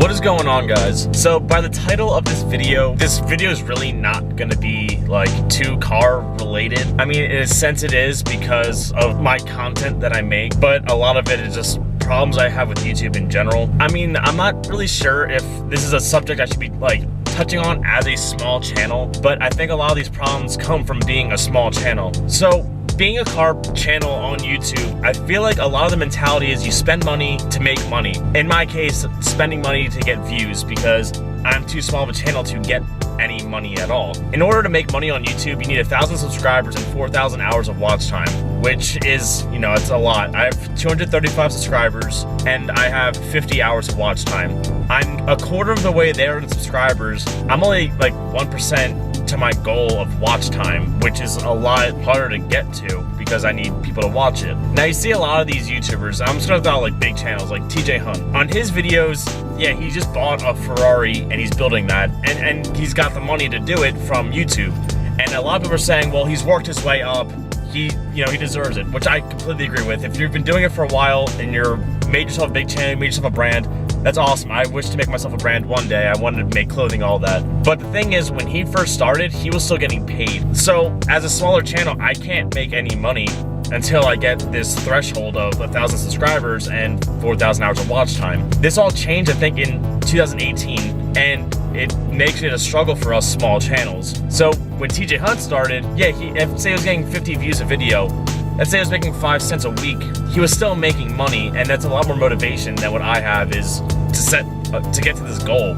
What is going on, guys? So by the title of this video is really not gonna be like too car related. I mean, in a sense it is because of my content that I make, but a lot of it is just problems I have with YouTube in general. I mean, I'm not really sure if this is a subject I should be like touching on as a small channel, but I think a lot of these problems come from being a small channel. So being a car channel on YouTube, I feel like a lot of the mentality is you spend money to make money. In my case, spending money to get views because I'm too small of a channel to get any money at all. In order to make money on YouTube, you need 1,000 subscribers and 4,000 hours of watch time, which is, you know, it's a lot. I have 235 subscribers and I have 50 hours of watch time. I'm a quarter of the way there to subscribers. I'm only like 1% to my goal of watch time, which is a lot harder to get to because I need people to watch it. Now you see a lot of these YouTubers, I'm just gonna throw out like big channels like TJ Hunt. On his videos, yeah, he just bought a Ferrari and he's building that, and he's got the money to do it from YouTube. And a lot of people are saying, well, he's worked his way up, he deserves it, which I completely agree with. If you've been doing it for a while and you're made yourself a big channel, made yourself a brand, that's awesome. I wish to make myself a brand one day. I wanted to make clothing, all that. But the thing is, when he first started, he was still getting paid. So as a smaller channel, I can't make any money until I get this threshold of 1,000 subscribers and 4,000 hours of watch time. This all changed, I think, in 2018, and it makes it a struggle for us small channels. So when TJ Hunt started, yeah, say he was getting 50 views a video, let's say I was making 5 cents a week, he was still making money, and that's a lot more motivation than what I have is to get to this goal.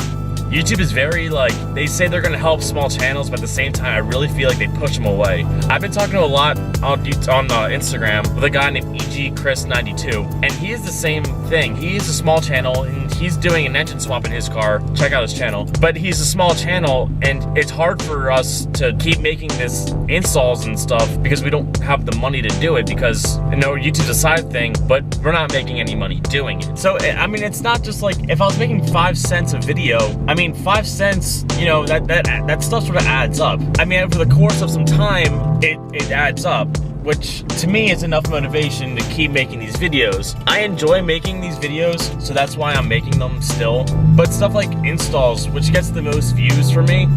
YouTube is very like, they say they're gonna help small channels, but at the same time, I really feel like they push them away. I've been talking to a lot on Instagram with a guy named EGChris92, and he is the same thing. He's a small channel, and he's doing an engine swap in his car. Check out his channel. But he's a small channel, and it's hard for us to keep making this installs and stuff because we don't have the money to do it because, you know, YouTube's a side thing, but we're not making any money doing it. So, I mean, it's not just like, if I was making 5 cents a video, I mean, 5 cents, you know, that stuff sort of adds up. I mean, over the course of some time, it adds up, which to me is enough motivation to keep making these videos. I enjoy making these videos, so that's why I'm making them still. But stuff like installs, which gets the most views for me,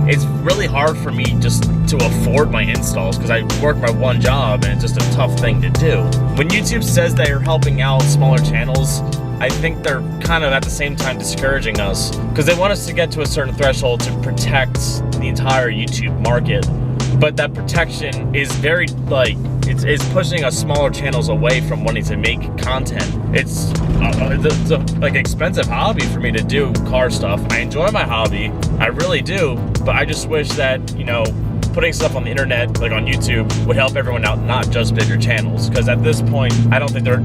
it's really hard for me just to afford my installs because I work my one job and it's just a tough thing to do. When YouTube says they're helping out smaller channels, I think they're kind of at the same time discouraging us because they want us to get to a certain threshold to protect the entire YouTube market. But that protection is very, like, it's pushing us smaller channels away from wanting to make content. It's a like expensive hobby for me to do car stuff. I enjoy my hobby, I really do, but I just wish that, you know, putting stuff on the internet, like on YouTube, would help everyone out, not just bigger channels. Because at this point, I think they're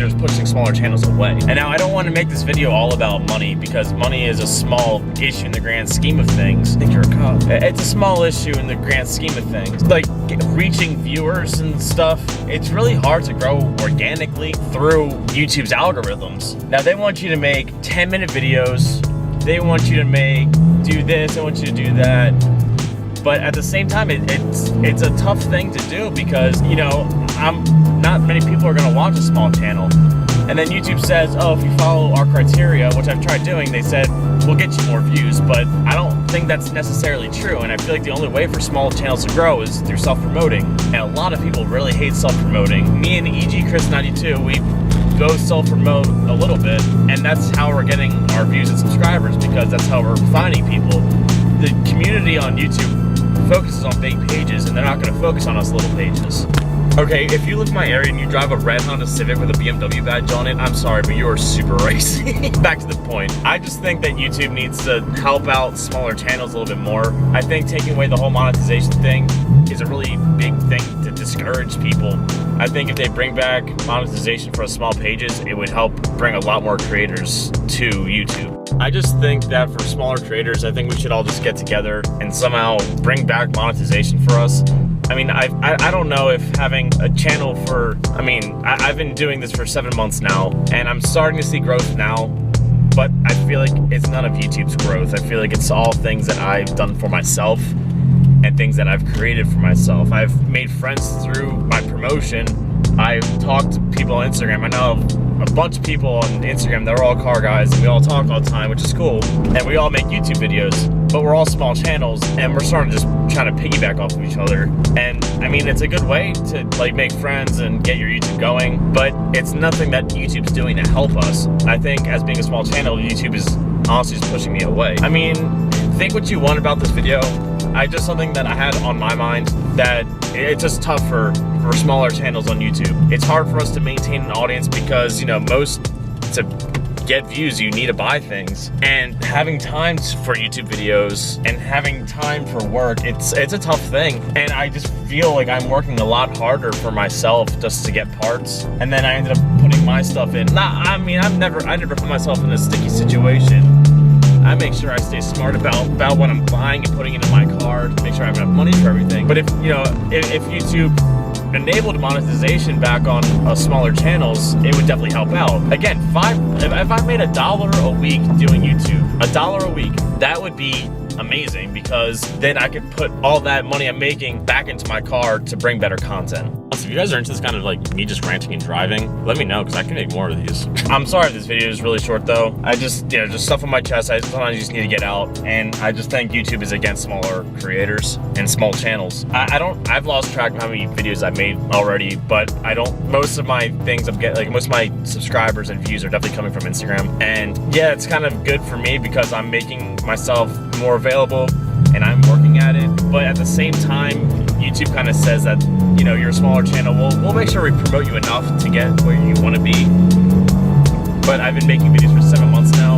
just pushing smaller channels away. And now I don't want to make this video all about money because money is a small issue in the grand scheme of things. I think you're a cop. It's a small issue in the grand scheme of things. Like reaching viewers and stuff, it's really hard to grow organically through YouTube's algorithms. Now they want you to make 10-minute videos. They want you to do this, they want you to do that. But at the same time, it's a tough thing to do because, you know, not many people are going to watch a small channel. And then YouTube says, oh, if you follow our criteria, which I've tried doing, they said, we'll get you more views. But I don't think that's necessarily true. And I feel like the only way for small channels to grow is through self-promoting. And a lot of people really hate self-promoting. Me and EGChris92, we both self-promote a little bit. And that's how we're getting our views and subscribers because that's how we're finding people. The community on YouTube focuses on big pages and they're not going to focus on us little pages. Okay, if you live in my area and you drive a red Honda Civic with a BMW badge on it, I'm sorry, but you are super racy. Back to the point. I just think that YouTube needs to help out smaller channels a little bit more. I think taking away the whole monetization thing is a really big thing to discourage people. I think if they bring back monetization for small pages, it would help bring a lot more creators to YouTube. I just think that for smaller creators, I think we should all just get together and somehow bring back monetization for us. I mean, I don't know if having a channel for, I mean, I've been doing this for 7 months now, and I'm starting to see growth now, but I feel like it's none of YouTube's growth. I feel like it's all things that I've done for myself and things that I've created for myself. I've made friends through my promotion. I've talked to people on Instagram. I know a bunch of people on Instagram that are all car guys, and we all talk all the time, which is cool. And we all make YouTube videos, but we're all small channels, and we're starting to just trying to piggyback off of each other. And I mean, it's a good way to like make friends and get your YouTube going, but it's nothing that YouTube's doing to help us. I think as being a small channel, YouTube is honestly just pushing me away. I mean, think what you want about this video. Just something that I had on my mind, that it's just tough for smaller channels on YouTube. It's hard for us to maintain an audience because, you know, to get views, you need to buy things. And having time for YouTube videos and having time for work, it's a tough thing. And I just feel like I'm working a lot harder for myself just to get parts. And then I ended up putting my stuff in. I mean, I never put myself in a sticky situation. I make sure I stay smart about what I'm buying and putting into my car to make sure I have enough money for everything. But if YouTube enabled monetization back on smaller channels, it would definitely help out. Again, if I made $1 a week doing YouTube, $1 a week, that would be amazing, because then I could put all that money I'm making back into my car to bring better content. So if you guys are into this kind of like me just ranting and driving, let me know, because I can make more of these. I'm sorry if this video is really short though. I just, you know, just stuff on my chest. I sometimes just need to get out, and I just think YouTube is against smaller creators and small channels. I've lost track of how many videos I've made already, but most of my things I'm getting, like most of my subscribers and views are definitely coming from Instagram. And yeah, it's kind of good for me because I'm making myself more available and I'm working at it. But at the same time, YouTube kind of says that, you know, you're a smaller channel. We'll make sure we promote you enough to get where you want to be. But I've been making videos for 7 months now,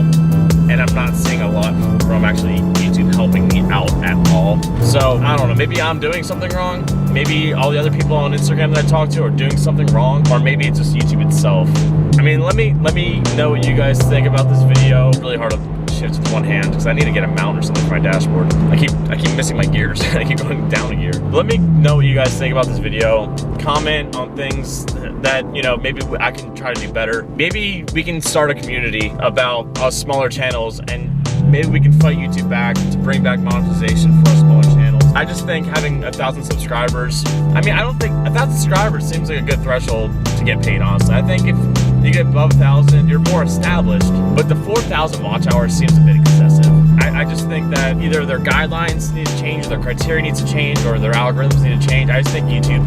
and I'm not seeing a lot from actually YouTube helping me out at all. So I don't know, maybe I'm doing something wrong. Maybe all the other people on Instagram that I talk to are doing something wrong, or maybe it's just YouTube itself. I mean, let me know what you guys think about this video. It's really hard to shift with one hand because I need to get a mount or something for my dashboard. I keep missing my gears. I keep going down a gear. But let me know what you guys think about this video. Comment on things that, you know, maybe I can try to do better. Maybe we can start a community about us smaller channels, and maybe we can fight YouTube back to bring back monetization for us smaller channels. I just think having 1,000 subscribers, I mean, I don't think 1,000 subscribers seems like a good threshold to get paid, honestly. I think if you get above 1,000, you're more established, but the 4,000 watch hours seems a bit excessive. I just think that either their guidelines need to change, their criteria needs to change, or their algorithms need to change. I just think YouTube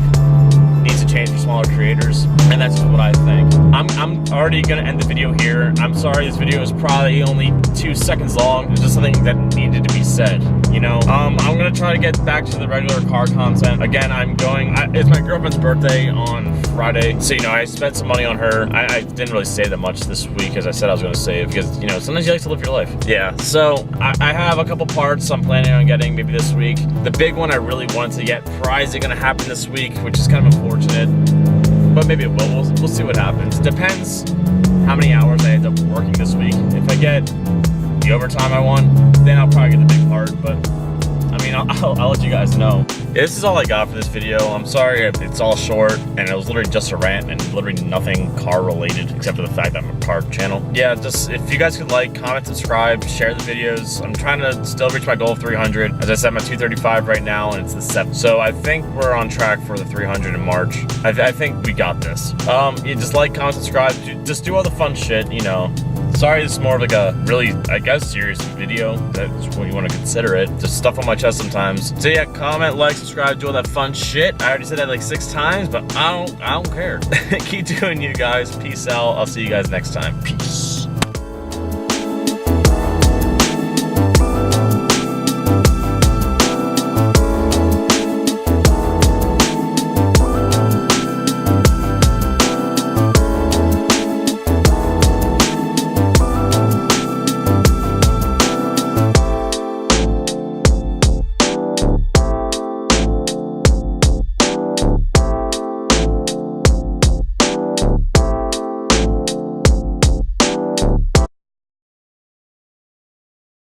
needs to change for smaller creators, and that's just what I think. I'm already gonna end the video here. I'm sorry this video is probably only 2 seconds long. It's just something that needed to be said, you know. I'm gonna try to get back to the regular car content. Again, it's my girlfriend's birthday on Friday, so, you know, I spent some money on her. I didn't really save that much this week, as I said I was gonna save, because, you know, sometimes you like to live your life. Yeah, so I have a couple parts I'm planning on getting maybe this week. The big one I really wanted to get probably isn't gonna happen this week, which is kind of unfortunate, but maybe it will. We'll see what happens. Depends how many hours I end up working this week. If I get the overtime I want, then I'll probably get the big part, but I mean, I'll let you guys know. This is all I got for this video. I'm sorry it's all short, and it was literally just a rant and literally nothing car related except for the fact that I'm a car channel. Yeah, just if you guys could like, comment, subscribe, share the videos. I'm trying to still reach my goal of 300. As I said, I'm at 235 right now, and it's the 7th. So I think we're on track for the 300 in March. I think we got this. You just like, comment, subscribe, just do all the fun shit, you know. Sorry, this is more of like a really, I guess, serious video. That's what you want to consider it. Just stuff on my chest sometimes. So yeah, comment, like, subscribe, do all that fun shit. I already said that like 6 times, but I don't care. Keep doing you guys. Peace out. I'll see you guys next time. Peace.